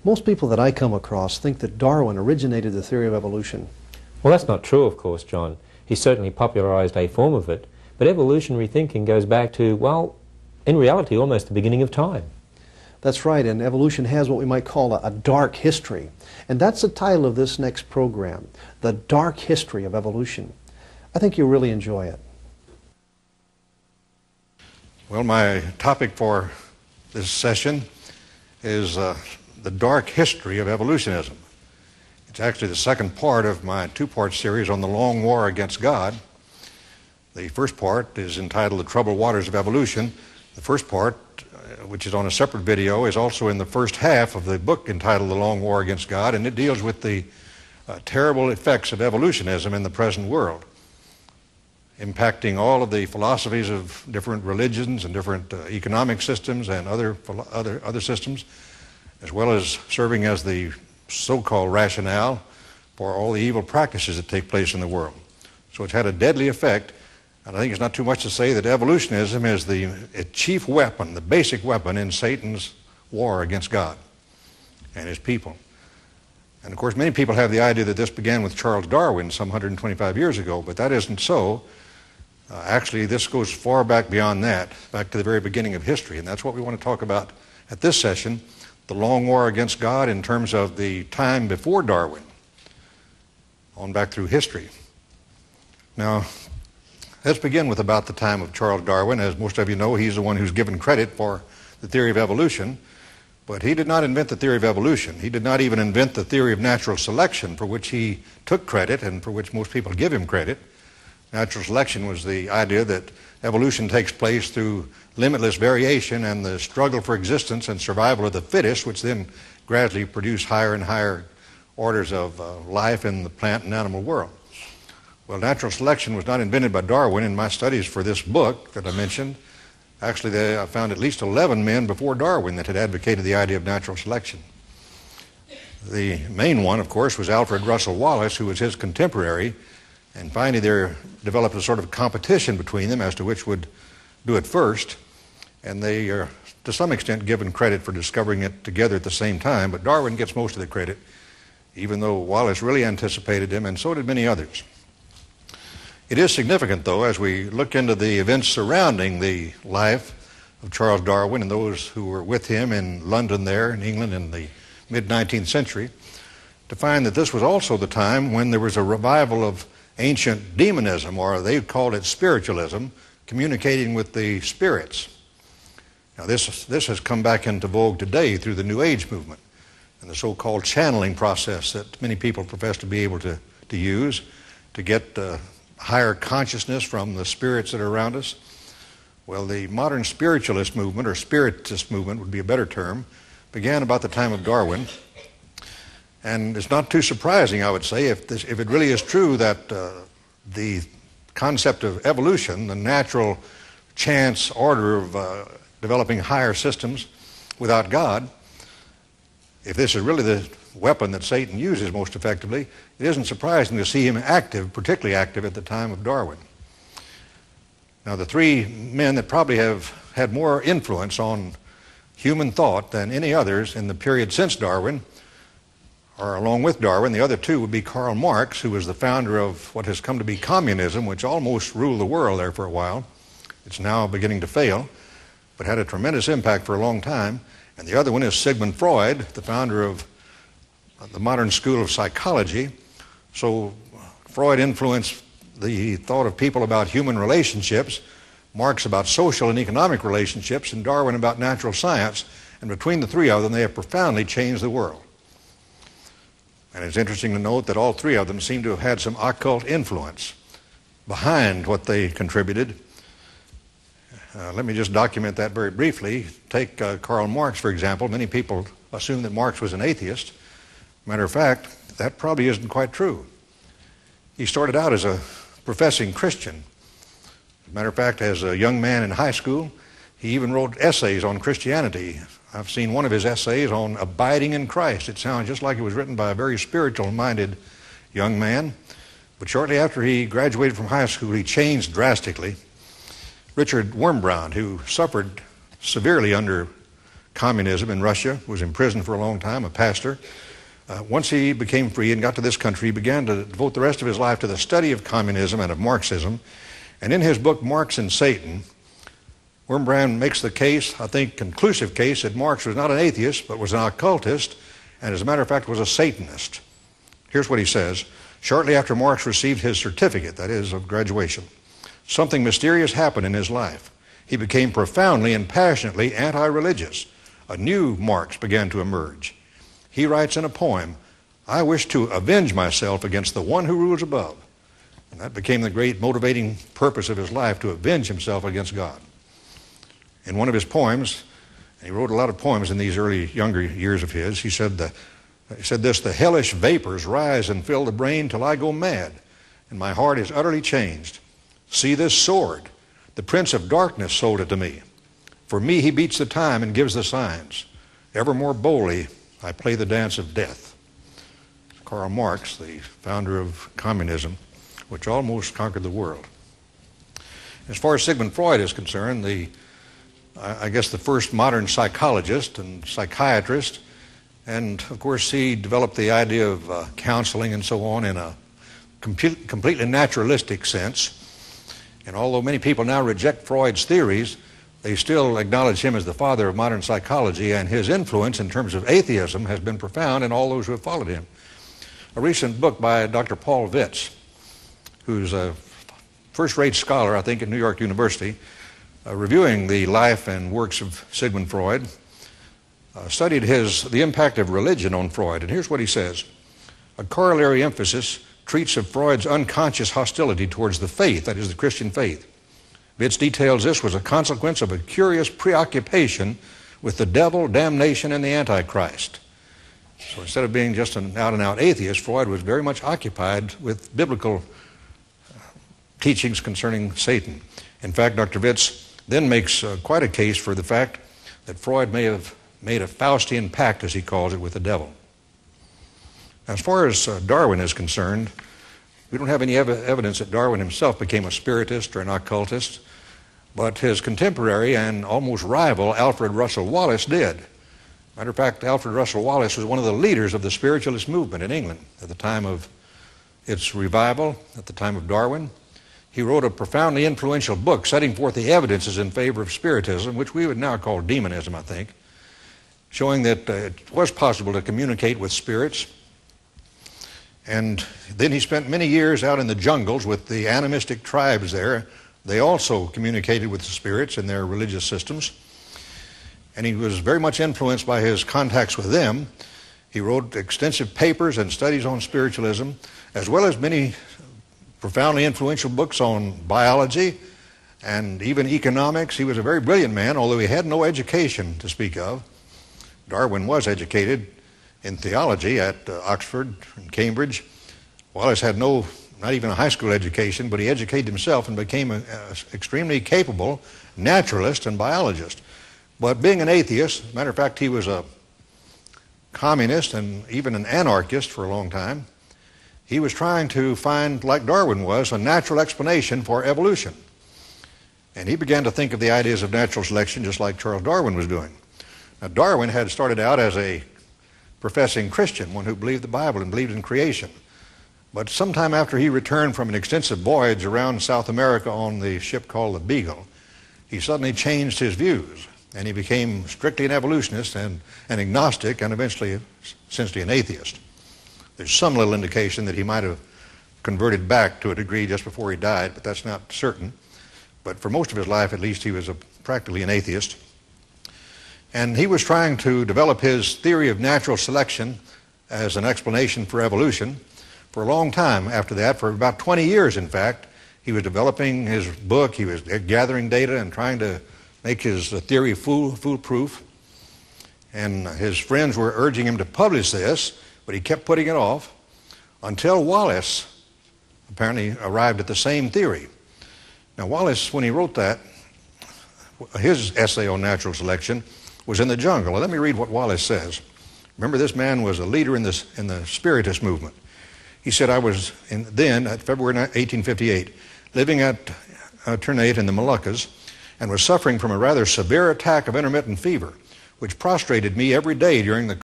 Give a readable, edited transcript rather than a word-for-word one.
Most people that I come across think that Darwin originated the theory of evolution. Well, that's not true, of course, John. He certainly popularized a form of it, but evolutionary thinking goes back to, well, in reality, almost the beginning of time. That's right, and evolution has what we might call a dark history. And that's the title of this next program, The Dark History of Evolution. I think you'll really enjoy it. Well, my topic for this session is the dark history of evolutionism. It's actually the second part of my two-part series on the long war against God. The first part is entitled The Troubled Waters of Evolution. The first part, which is on a separate video, is also in the first half of the book entitled The Long War Against God, and it deals with the terrible effects of evolutionism in the present world, impacting all of the philosophies of different religions and different economic systems and other systems, as well as serving as the so-called rationale for all the evil practices that take place in the world. So it's had a deadly effect, and I think it's not too much to say that evolutionism is the chief weapon, the basic weapon in Satan's war against God and his people. And of course, many people have the idea that this began with Charles Darwin some 125 years ago, but that isn't so. Actually, this goes far back beyond that, back to the very beginning of history, and that's what we want to talk about at this session, the long war against God in terms of the time before Darwin, on back through history. Now, let's begin with about the time of Charles Darwin. As most of you know, he's the one who's given credit for the theory of evolution, but he did not invent the theory of evolution. He did not even invent the theory of natural selection, for which he took credit and for which most people give him credit. Natural selection was the idea that evolution takes place through limitless variation and the struggle for existence and survival of the fittest, which then gradually produce higher and higher orders of life in the plant and animal world. Well, natural selection was not invented by Darwin. In my studies for this book that I mentioned, actually I found at least 11 men before Darwin that had advocated the idea of natural selection. The main one, of course, was Alfred Russel Wallace, who was his contemporary, and finally there developed a sort of competition between them as to which would do it first, and they are to some extent given credit for discovering it together at the same time, but Darwin gets most of the credit, even though Wallace really anticipated him, and so did many others. It is significant, though, as we look into the events surrounding the life of Charles Darwin and those who were with him in London there in England in the mid-19th century, to find that this was also the time when there was a revival of ancient demonism, or they called it spiritualism, communicating with the spirits. Now this has come back into vogue today through the New Age movement and the so-called channeling process that many people profess to be able to use to get higher consciousness from the spirits that are around us. Well, the modern spiritualist movement, or spiritist movement would be a better term, began about the time of Darwin. And it's not too surprising, I would say, if it really is true that the concept of evolution, the natural chance order of developing higher systems without God, if this is really the weapon that Satan uses most effectively, it isn't surprising to see him active, particularly active at the time of Darwin. Now, the three men that probably have had more influence on human thought than any others in the period since Darwin, or along with Darwin, the other two would be Karl Marx, who was the founder of what has come to be communism, which almost ruled the world there for a while. It's now beginning to fail, but had a tremendous impact for a long time. And the other one is Sigmund Freud, the founder of the modern school of psychology. So Freud influenced the thought of people about human relationships, Marx about social and economic relationships, and Darwin about natural science. And between the three of them, they have profoundly changed the world. And it's interesting to note that all three of them seem to have had some occult influence behind what they contributed. Let me just document that very briefly. Take Karl Marx, for example. Many people assume that Marx was an atheist. Matter of fact, that probably isn't quite true. He started out as a professing Christian. As a matter of fact, as a young man in high school, he even wrote essays on Christianity. I've seen one of his essays on abiding in Christ. It sounds just like it was written by a very spiritual-minded young man. But shortly after he graduated from high school, he changed drastically. Richard Wurmbrand, who suffered severely under communism in Russia, was imprisoned for a long time, a pastor. Once he became free and got to this country, he began to devote the rest of his life to the study of communism and of Marxism. And in his book, Marx and Satan, Wurmbrand makes the case, I think conclusive case, that Marx was not an atheist, but was an occultist, and as a matter of fact was a Satanist. Here's what he says. Shortly after Marx received his certificate, that is, of graduation, something mysterious happened in his life. He became profoundly and passionately anti-religious. A new Marx began to emerge. He writes in a poem, "I wish to avenge myself against the one who rules above." And that became the great motivating purpose of his life, to avenge himself against God. In one of his poems, and he wrote a lot of poems in these younger years of his, he said this, "The hellish vapors rise and fill the brain till I go mad, and my heart is utterly changed. See this sword, the prince of darkness sold it to me. For me he beats the time and gives the signs. Ever more boldly I play the dance of death." Karl Marx, the founder of communism, which almost conquered the world. As far as Sigmund Freud is concerned, I guess the first modern psychologist and psychiatrist, and of course he developed the idea of counseling and so on in a completely naturalistic sense. And although many people now reject Freud's theories, they still acknowledge him as the father of modern psychology, and his influence in terms of atheism has been profound in all those who have followed him. A recent book by Dr. Paul Vitz, who's a first-rate scholar, I think, at New York University, reviewing the life and works of Sigmund Freud, studied the impact of religion on Freud. And here's what he says. A corollary emphasis treats of Freud's unconscious hostility towards the faith, that is, the Christian faith. Vitz details this was a consequence of a curious preoccupation with the devil, damnation, and the Antichrist. So instead of being just an out-and-out atheist, Freud was very much occupied with biblical teachings concerning Satan. In fact, Dr. Vitz then makes quite a case for the fact that Freud may have made a Faustian pact, as he calls it, with the devil. As far as Darwin is concerned, we don't have any evidence that Darwin himself became a spiritist or an occultist, but his contemporary and almost rival Alfred Russel Wallace did. Matter of fact, Alfred Russel Wallace was one of the leaders of the spiritualist movement in England at the time of its revival, at the time of Darwin. He wrote a profoundly influential book setting forth the evidences in favor of spiritism, which we would now call demonism, I think, showing that it was possible to communicate with spirits. And then he spent many years out in the jungles with the animistic tribes there. They also communicated with the spirits in their religious systems. And he was very much influenced by his contacts with them. He wrote extensive papers and studies on spiritualism, as well as many profoundly influential books on biology and even economics. He was a very brilliant man, although he had no education to speak of. Darwin was educated in theology at Oxford and Cambridge. Wallace had not even a high school education, but he educated himself and became an extremely capable naturalist and biologist. But being an atheist, as a matter of fact, he was a communist and even an anarchist for a long time. He was trying to find, like Darwin was, a natural explanation for evolution. And he began to think of the ideas of natural selection just like Charles Darwin was doing. Now, Darwin had started out as a professing Christian, one who believed the Bible and believed in creation. But sometime after he returned from an extensive voyage around South America on the ship called the Beagle, he suddenly changed his views, and he became strictly an evolutionist and an agnostic, and eventually essentially an atheist. There's some little indication that he might have converted back to a degree just before he died, but that's not certain. But for most of his life, at least, he was practically an atheist. And he was trying to develop his theory of natural selection as an explanation for evolution for a long time after that. For about 20 years, in fact, he was developing his book. He was gathering data and trying to make his theory foolproof. And his friends were urging him to publish this, but he kept putting it off until Wallace apparently arrived at the same theory. Now, Wallace, when he wrote that, his essay on natural selection was in the jungle. Now, let me read what Wallace says. Remember, this man was a leader in the Spiritist movement. He said, I was then, at February 1858, living at Ternate in the Moluccas, and was suffering from a rather severe attack of intermittent fever, which prostrated me every day during the